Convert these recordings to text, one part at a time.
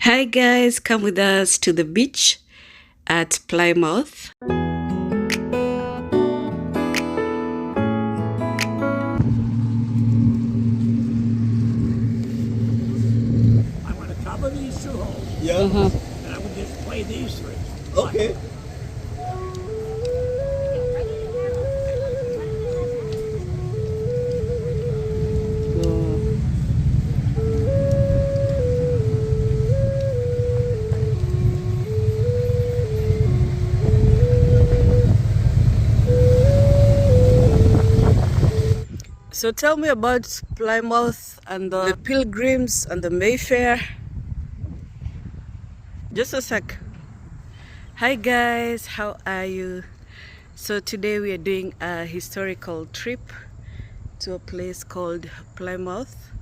Hi guys, come with us to the beach at Plymouth. I want to cover these two holes. Yeah. And I would just play these three. Okay. So tell me about Plymouth and the Pilgrims and the Mayfair. Just a sec. Hi guys, how are you? So today we are doing a historical trip to a place called Plymouth,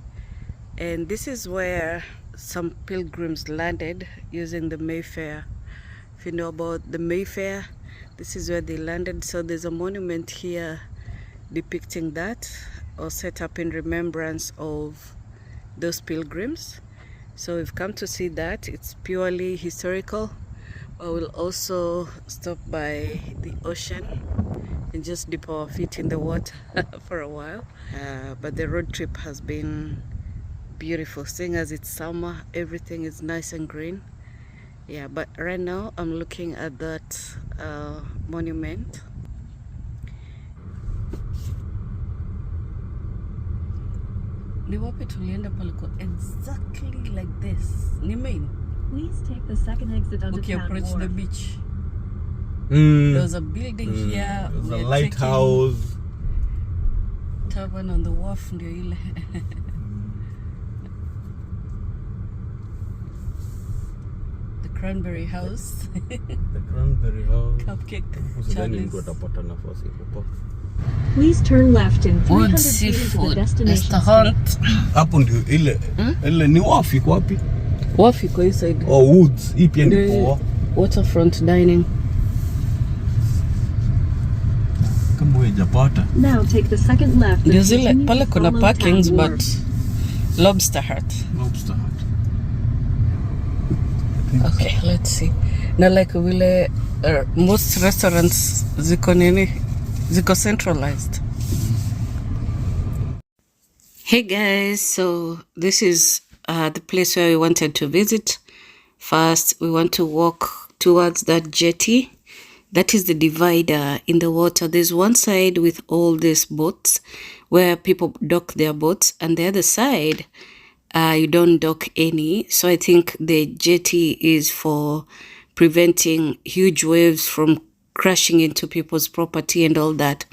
and this is where some pilgrims landed using the Mayfair. If you know about the Mayfair, this is where they landed. So there's a monument here depicting that, or set up in remembrance of those pilgrims. So we've come to see that. It's purely historical, but we'll also stop by the ocean and just dip our feet in the water for a while. But the road trip has been beautiful. Seeing as it's summer, everything is nice and green. Yeah, but right now I'm looking at that monument. Ni wapi tulienda paliko exactly like this. Ni main. Please take the second exit onto Okay, Town approach Wharf. the beach. There was a building here. There's a We are lighthouse. taking Tavern on the wharf ndio ile. The Cranberry House. The Cranberry House. Cupcake. Usidhani mtu Charlie's. atapata nafasi hapo. Please turn left in 300 Wood feet into the seafood. destination Restaurant. Hapo ndio ile ni wapi iko wapi? Wharf iko hii side. Oh, Woods. Hii pia ni The poa. waterfront dining. Kama hujapata. Now take the second left. and Ndio zile continue pale to kuna follow parkings, Town but Wharf. Lobster Hut. Lobster Hut. Okay, let's see. Na like vile most restaurants ziko centralized. Hey guys, so this is the place where we wanted to visit. First, we want to walk towards that jetty. That is the divider in the water. There's one side with all these boats where people dock their boats, and the other side you don't dock any. So I think the jetty is for preventing huge waves from crashing into people's property and all that.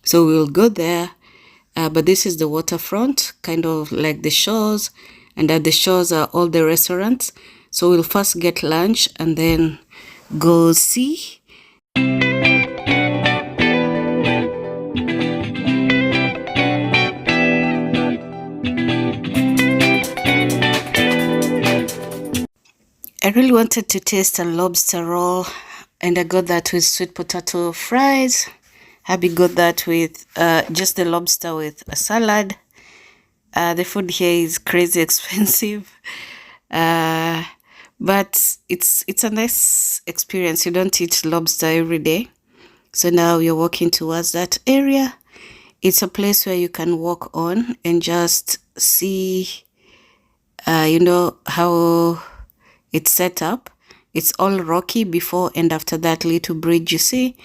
So we'll go there. But this is the waterfront, kind of like the shores, and at the shores are all the restaurants. So we'll first get lunch and then go see. I really wanted to taste a lobster roll, and I got that with sweet potato fries. Abby got that with just the lobster with a salad. The food here is crazy expensive, but it's a nice experience. You don't eat lobster every day. So now we're walking towards that area. It's a place where you can walk on and just see, how it's set up. It's all rocky before and after that little bridge you see.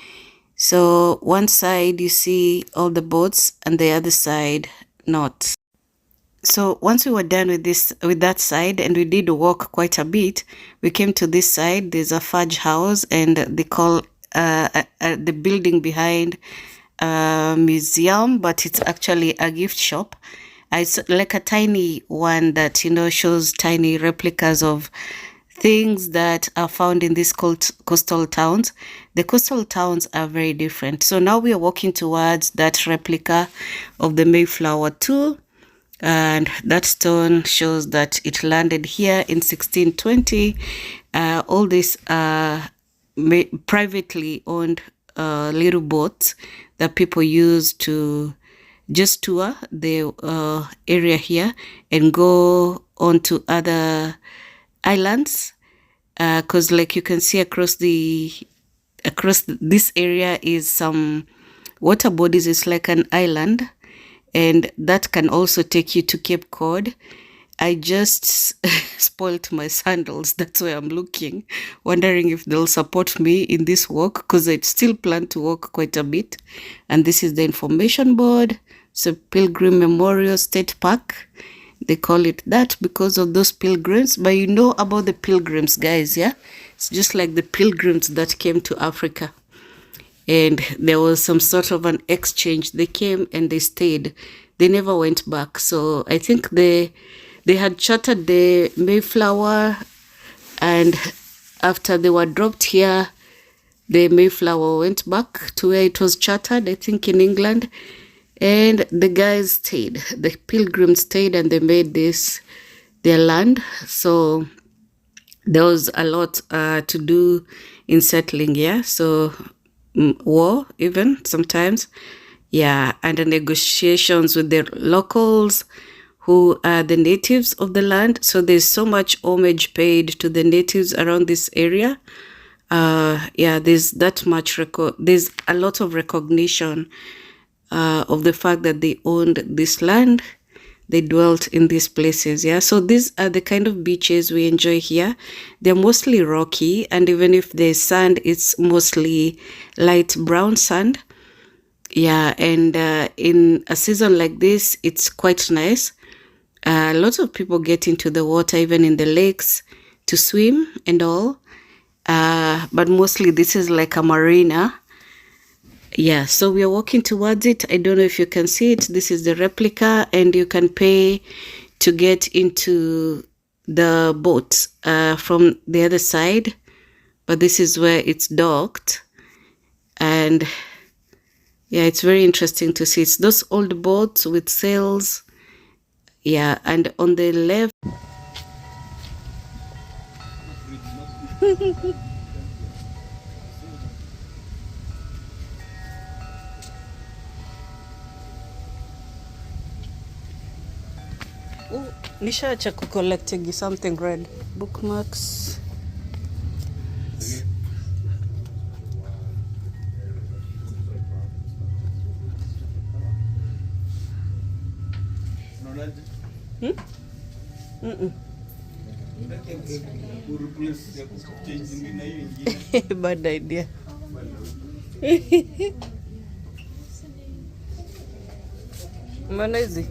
So one side you see all the boats and the other side not. So once we were done with that side, and we did walk quite a bit, we came to this side. There's a fudge house, and they call the building behind a museum, but it's actually a gift shop. It's like a tiny one that shows tiny replicas of things that are found in these coastal towns. The coastal towns are very different. So now we are walking towards that replica of the Mayflower 2. And that stone shows that it landed here in 1620. All these are privately owned little boats that people use to just tour the area here and go on to other islands, because like you can see across this area is some water bodies. It's like an island, and that can also take you to Cape Cod. I just spoilt my sandals. That's why I'm looking, wondering if they'll support me in this walk, because I still plan to walk quite a bit. And this is the information board. So Pilgrim Memorial State Park. They call it that because of those pilgrims. But you know about the pilgrims, guys, yeah? It's just like the pilgrims that came to Africa. And there was some sort of an exchange. They came and they stayed. They never went back. So I think they had chartered the Mayflower, and after they were dropped here, the Mayflower went back to where it was chartered, I think in England, and the guys stayed. The pilgrims stayed, and they made this their land. So there was a lot to do in settling, yeah. So war even sometimes, yeah, and the negotiations with the locals, who are the natives of the land. So there's so much homage paid to the natives around this area. Yeah, there's that much there's a lot of recognition of the fact that they owned this land. They dwelt in these places. Yeah, so these are the kind of beaches we enjoy here. They're mostly rocky, and even if there's sand, it's mostly light brown sand. Yeah, and in a season like this, it's quite nice. Lots of people get into the water, even in the lakes, to swim and all. But mostly this is like a marina. Yeah, so we are walking towards it. I don't know if you can see it. This is the replica, and you can pay to get into the boat from the other side. But this is where it's docked. And yeah, it's very interesting to see. It's those old boats with sails. Yeah, and on the left. Oh, nishaacha kucollecting something red. Bookmarks. Bad idea. Mbona hizi?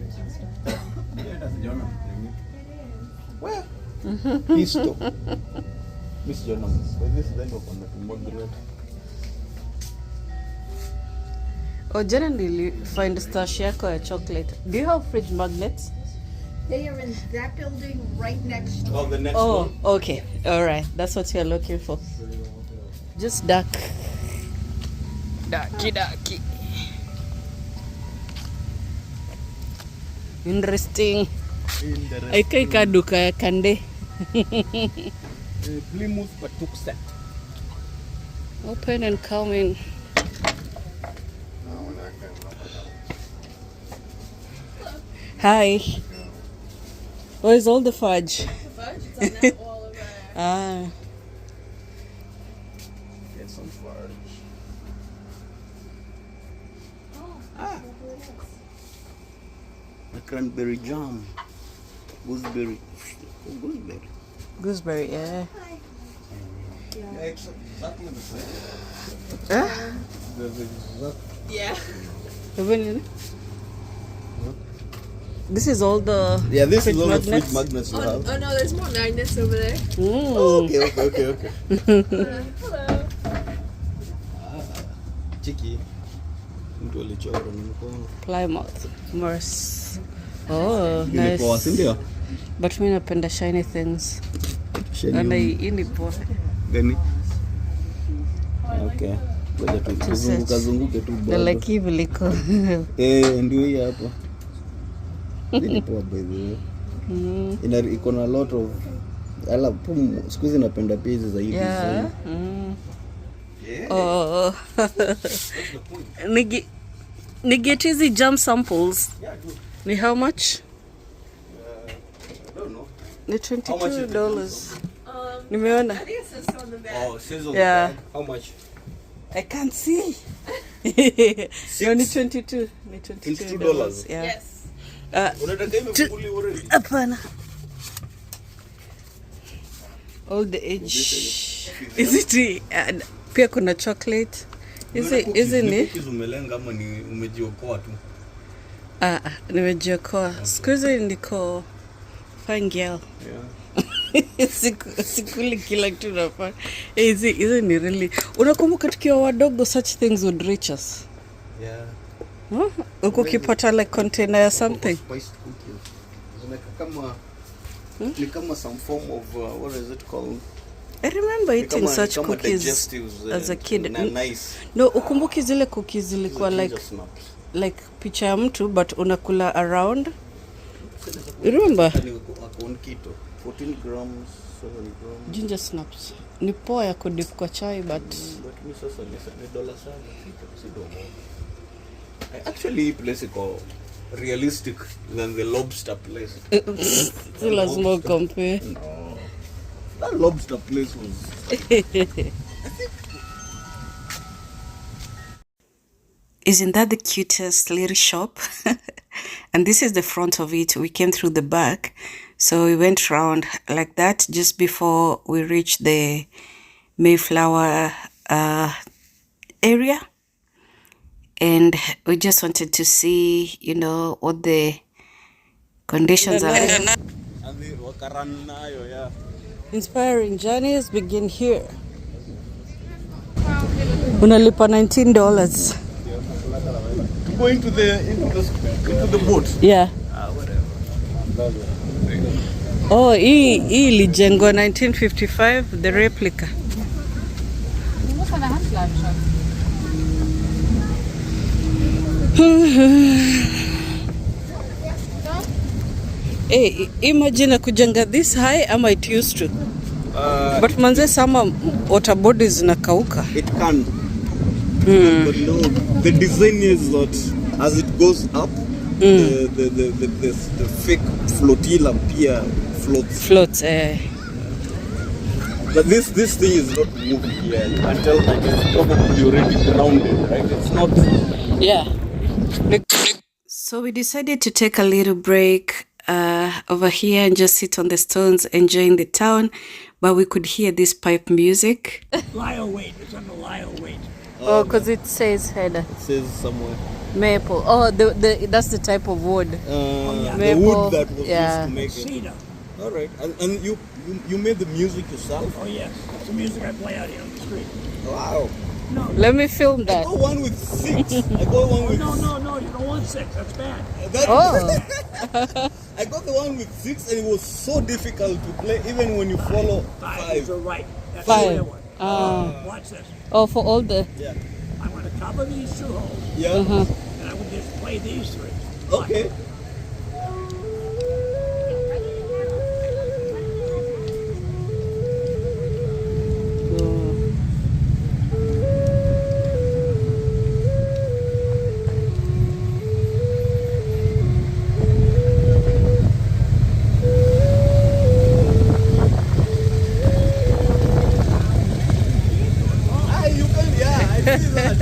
Where? Histo. Miss Jonah. This is the end of the Oh, generally find stash yako ya chocolate. Do you have fridge magnets? They are in that building right next door. Oh, the next Oh, one. okay. All right. That's what you're looking for. Just duck. Ducky. Interesting. Ika duka ya kande. Plymouth Patuk set. Open and coming. Hi. Where's all the fudge? Fudge? It's on that wall over there. Ah. Get some fudge. The cranberry jam. Gooseberry. Gooseberry, yeah. Yeah, exactly the same. Huh? There's exact. Yeah. This is all the Yeah, this fridge is all magnets? the fridge magnets you have. Oh no, there's more magnets over there. Mm. Okay. Hello. Chiki. Mtu alichora na mkono. Plymouth. Morse. Oh, Ni poa, si nice. ndio? But mimi napenda shiny things. Shiny And one. hii ni poa. Gani? Okay. Ngoja tu zunguke tu The bado. like hivi liko. Ndio hii hapa. Ni poa by the way. Ina iko na lot of siku hizi napenda pia hizi za hivi Yeah. design. Oh. Niget hizi jam samples. Yeah, good. Ni how much? I don't know. Ni How much is the $22. Nimeona. Oh, says on Yeah. the bag. How much? I can't see. No, ni 22. Ni $22. Yeah. Yes. Unataka imefunguli already? Hapana. All the age. Is it? Pia kuna chocolate. Isn't it? Cookies umelenga ama ni umejiokoa tu? Nimejiokoa. Siku hizi niko fine girl. Yeah. Sikuli kila kitu nafanya. Hizi ni really. Unakumbuka tukiwa wadogo such things would reach us? Yeah. Huku ukipata like container ya something. Spiced cookies. Zinakaa ni kama some form of what is it called? I remember eating such kama cookies digestives, as a kid. Nice. No, ukumbuki zile cookies zilikuwa like picha ya mtu but unakula around. You remember? Akon keto. 14 grams, 7 grams. Ginger snaps. Ni poa ya kudip kwa chai but mi sasa ni $7. Actually, place iko realistic than the lobster place. si lazima compare. No. That lobster place was Isn't that the cutest little shop? And this is the front of it. We came through the back. So we went round like that just before we reached the Mayflower area. And we just wanted to see, you know, what the conditions are. Inspiring journeys begin here. Unalipa $19. go into the boat. Yeah. Whatever. Oh, hii ilijengwa 1955, the replica. Hey, imagine kujenga this high ama it used to. But manze sama water bodies zinakauka. It can. But no, the design is that as it goes up, the fake flotilla pia Floats. But this thing is not moving here. You can tell that it's probably already grounded, right? It's not. Yeah. So we decided to take a little break over here and just sit on the stones enjoying the town, but we could hear this pipe music. Lyle weight. It's on the Lyle weight. Oh, because it says header. It says somewhere. Maple. Oh, that's the type of wood. The Maple, wood that was yeah. used to make it. Cedar. All right. And you made the music yourself? Oh yes, that's the music I play out here on the street. Wow. No, Let me film I that. got one with 6. I got one with no, you don't want 6. That's bad. Oh. I got the one with 6 and it was so difficult to play even when you follow 5 is 5. the right. That's 5. the real one. Watch this. Oh, for all the... Yeah. I want to cover these 2 holes, Yeah. and I would just play these 3. Okay. You can, yeah, I see that.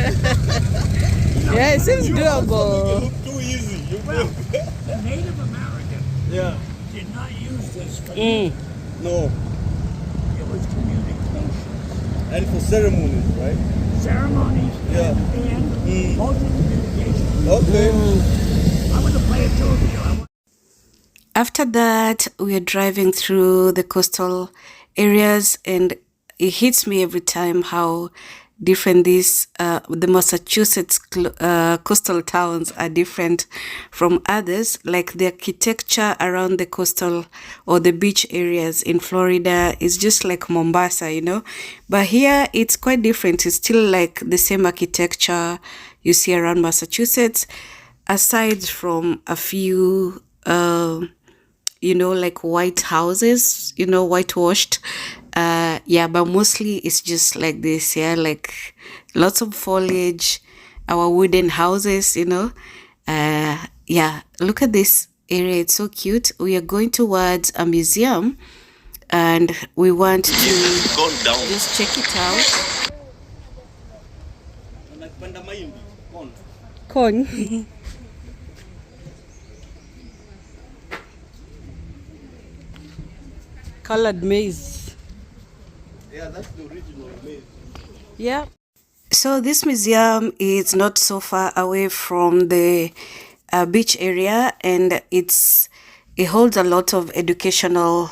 Yeah, it seems You also doable. make it look too easy. You Well, can. the Native Americans Yeah. did not use this for music. No. It was communication, And for ceremonies, right? ceremonies, Yeah. and mostly communication. Okay. I want to play it too. You know, After that, we are driving through the coastal areas, and it hits me every time how different these the Massachusetts coastal towns are different from others. Like the architecture around the coastal or the beach areas in Florida is just like Mombasa, you know. But here it's quite different. It's still like the same architecture you see around Massachusetts, aside from a few you know, like white houses, you know, whitewashed. Yeah, but mostly it's just like this, yeah, like lots of foliage, our wooden houses, you know. Yeah, look at this. area. It's so cute. We are going towards a museum and we want to just check it out. Corn. Colored maize. Yeah, that's the original maize. Yeah. So this museum is not so far away from the beach area, and it holds a lot of educational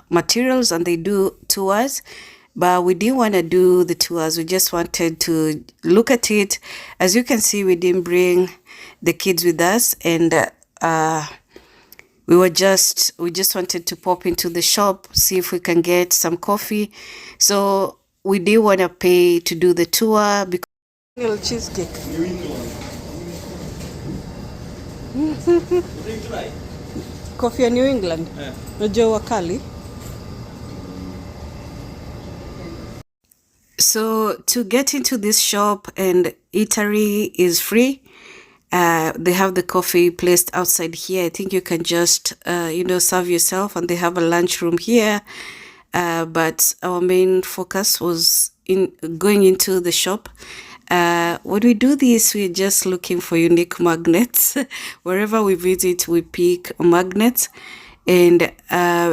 materials, and they do tours. But we didn't want to do the tours. We just wanted to look at it. As you can see, we didn't bring the kids with us, and we just wanted to pop into the shop, see if we can get some coffee. So we did want to pay to do the tour because little cheesecake. Coffee ya New England. Unajua wakali. So to get into this shop and eatery is free. They have the coffee placed outside here. I think you can just, serve yourself, and they have a lunch room here. But our main focus was in going into the shop. When we do this, we're just looking for unique magnets. Wherever we visit, we pick magnets. And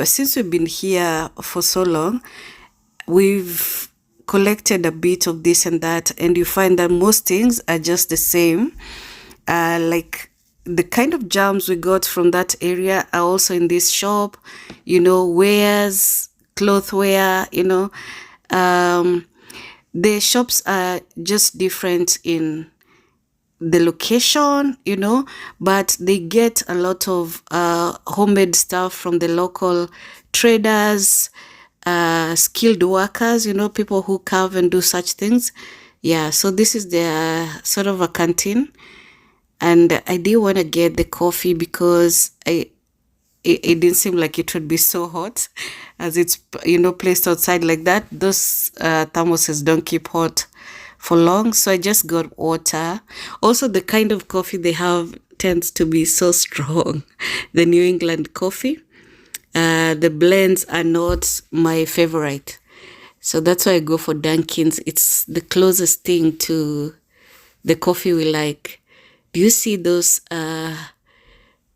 since we've been here for so long, we've collected a bit of this and that, and you find that most things are just the same. Like the kind of jams we got from that area are also in this shop, wares, cloth wear, the shops are just different in the location, but they get a lot of homemade stuff from the local traders, skilled workers, people who carve and do such things. Yeah, so this is their sort of a canteen. And I did want to get the coffee because it didn't seem like it would be so hot as it's, placed outside like that. Those thermoses don't keep hot for long. So I just got water. Also, the kind of coffee they have tends to be so strong. The New England coffee. The blends are not my favorite. So that's why I go for Dunkin's. It's the closest thing to the coffee we like. Do you see those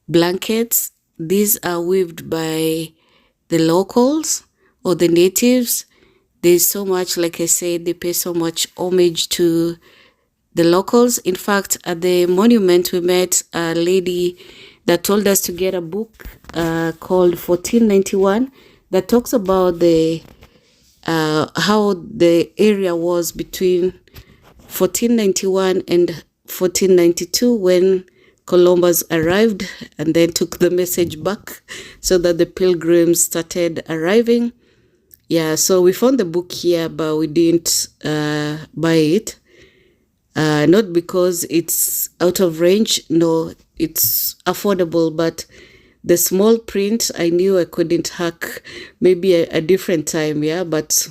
blankets? These are weaved by the locals or the natives. There's so much, like I said, they pay so much homage to the locals. In fact, at the monument, we met a lady that told us to get a book called 1491 that talks about the how the area was between 1491 and 1492 when Columbus arrived and then took the message back so that the pilgrims started arriving. Yeah, so we found the book here, but we didn't buy it. Not because it's out of range. No, it's affordable, but the small print, I knew I couldn't hack. Maybe a different time, yeah, but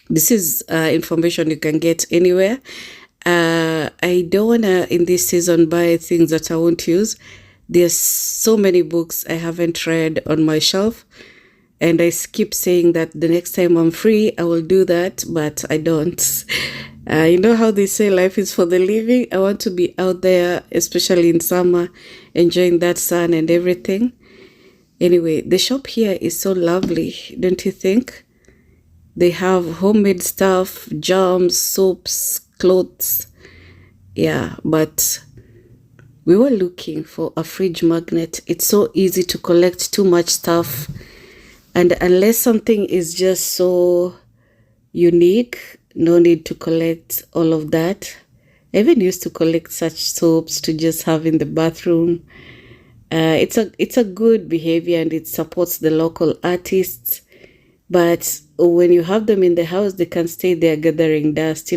this is information you can get anywhere. I don't want to, in this season, buy things that I won't use. There's so many books I haven't read on my shelf, and I keep saying that the next time I'm free, I will do that, but I don't. You know how they say life is for the living? I want to be out there, especially in summer, enjoying that sun and everything. Anyway, the shop here is so lovely, don't you think? They have homemade stuff, jams, soaps, clothes. Yeah, but we were looking for a fridge magnet. It's so easy to collect too much stuff. And unless something is just so unique, no need to collect all of that. I even used to collect such soaps to just have in the bathroom. It's a good behavior and it supports the local artists. But when you have them in the house, they can stay there gathering dust,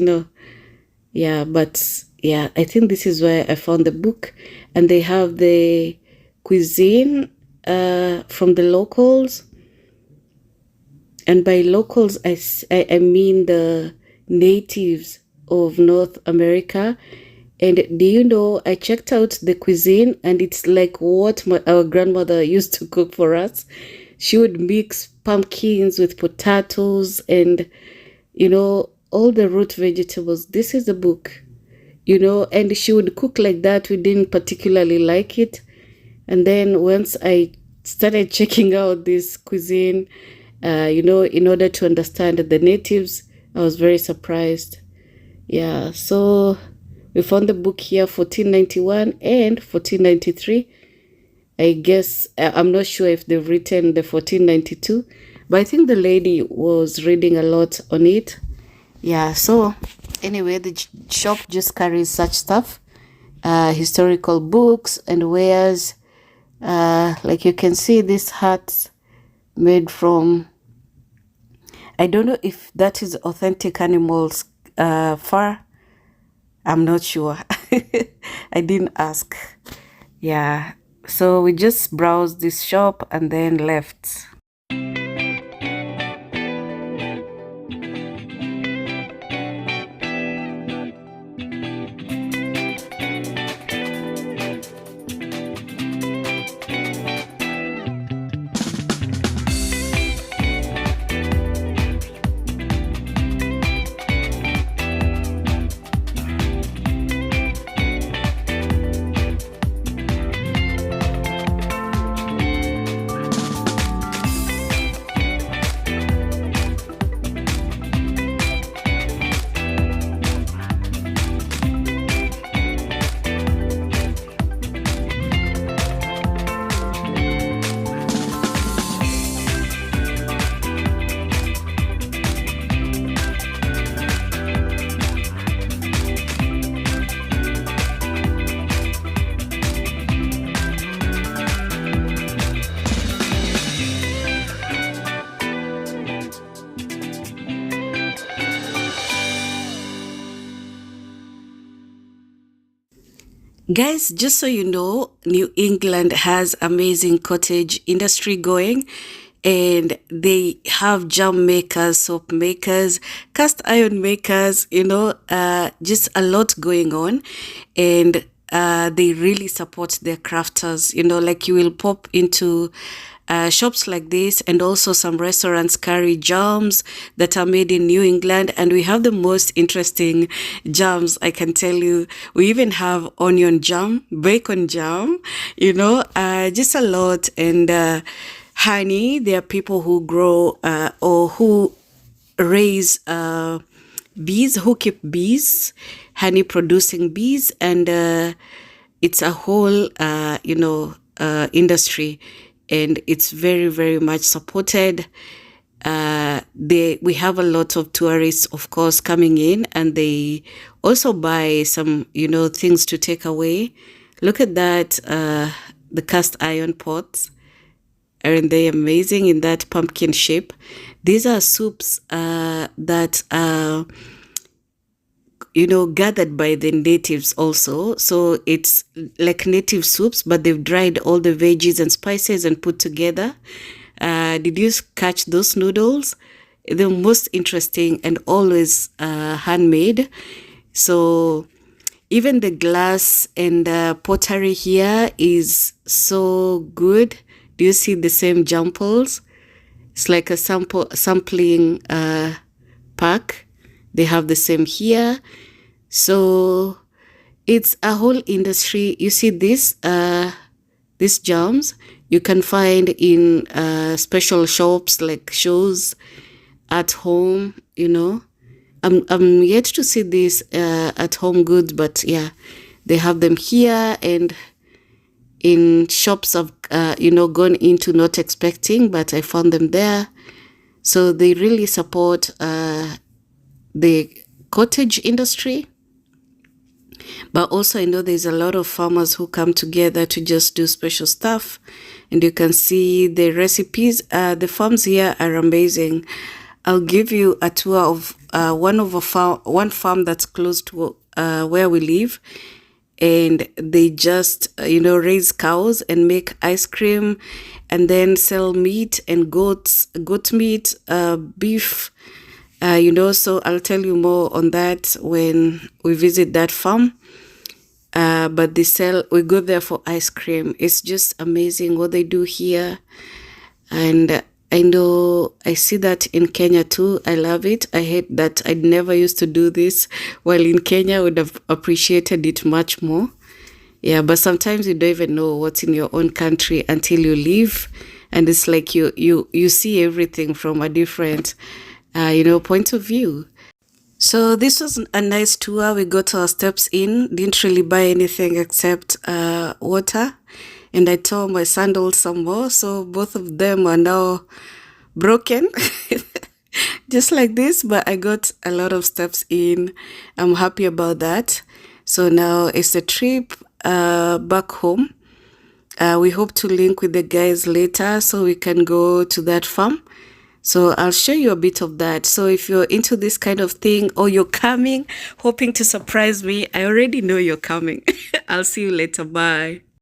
Yeah, but yeah, I think this is where I found the book. And they have the cuisine from the locals. And by locals, I mean the natives of North America. And do you know, I checked out the cuisine and it's like what our grandmother used to cook for us. She would mix pumpkins with potatoes and, all the root vegetables. This is the book, and she would cook like that. We didn't particularly like it. And then once I started checking out this cuisine, in order to understand the natives, I was very surprised. Yeah, so we found the book here, 1491 and 1493. I guess, I'm not sure if they've written the 1492, but I think the lady was reading a lot on it. Yeah, so anyway, the shop just carries such stuff, historical books and wares. Like you can see these hats made from, I don't know if that is authentic animals fur. I'm not sure. I didn't ask. Yeah, so we just browsed this shop and then left. Guys, just so you know, New England has amazing cottage industry going, and they have jam makers, soap makers, cast iron makers, just a lot going on. And they really support their crafters, like you will pop into shops like this, and also some restaurants carry jams that are made in New England, and we have the most interesting jams, I can tell you. We even have onion jam, bacon jam, just a lot. And honey, there are people who grow or who raise bees, who keep bees, honey producing bees, and it's a whole industry, and it's very, very much supported. We have a lot of tourists, of course, coming in, and they also buy some things to take away. Look at that, the cast iron pots. Aren't they amazing in that pumpkin shape? These are soups that are gathered by the natives also. So it's like native soups, but they've dried all the veggies and spices and put together. Did you catch those noodles? The most interesting, and always handmade. So even the glass and pottery here is so good. Do you see the same jamples? It's like a sampling pack. They have the same here. So it's a whole industry. You see these jams you can find in special shops like shows at home. I'm yet to see this at Home Goods, but yeah, they have them here, and in shops I've gone into not expecting, but I found them there. So they really support the cottage industry. But also I know there's a lot of farmers who come together to just do special stuff, and you can see the recipes. The farms here are amazing. I'll give you a tour of one farm that's close to where we live, and they just raise cows and make ice cream, and then sell meat and goat meat, beef. So I'll tell you more on that when we visit that farm. but we go there for ice cream. It's just amazing what they do here. And I know I see that in Kenya too. I love it. I hate that I never used to do this, while in Kenya I would have appreciated it much more. Yeah, but sometimes you don't even know what's in your own country until you leave, and it's like you see everything from a different point of view. So this was a nice tour. We got our steps in, didn't really buy anything except water, and I tore my sandals some more, so both of them are now broken. Just like this, but I got a lot of steps in. I'm happy about that. So now it's a trip back home. We hope to link with the guys later so we can go to that farm. So I'll show you a bit of that. So if you're into this kind of thing, or you're coming hoping to surprise me, I already know you're coming. I'll see you later. Bye.